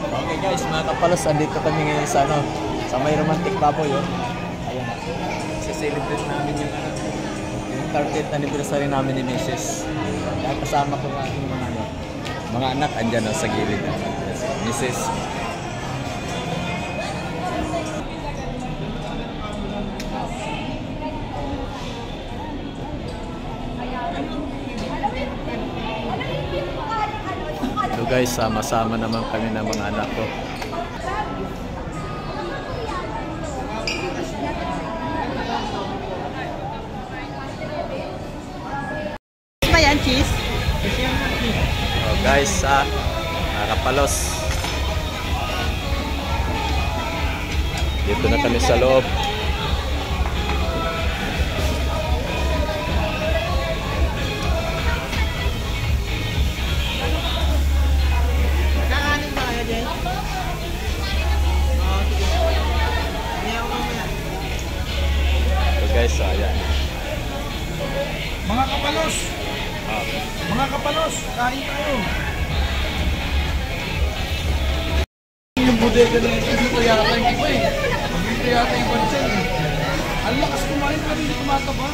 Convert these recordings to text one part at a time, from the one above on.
Okay guys, mga kapalos, andito kami ngayon sa sa may romantic baboy. Ayan na. Celebrate namin yung 30th anniversary namin ni Mrs. Kaya kasama ko ng aking mga anak andyan sa gilid. Mrs. So guys, sama-sama naman kami ng mga anak ko. Ba yan, cheese? So guys, mga kapalos, dito na kami sa loob. Guys, ayan. Mga kapalos! Mga kapalos! Kain tayo! Yung bodega na ito, dito yata yung iba eh. Dito yata yung bansan eh. Ang lakas kumain pa rin, tumataba.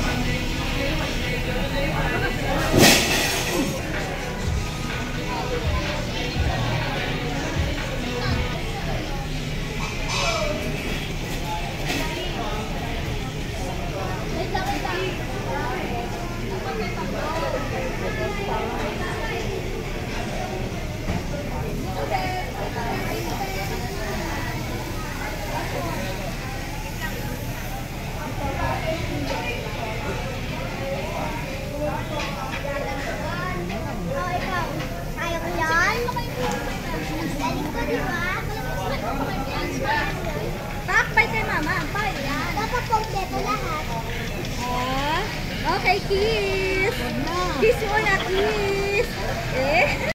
Bye kay mama. Bye. Dapat kompleto lahat. Okay, kiss. Kiss mo na, kiss. Eh?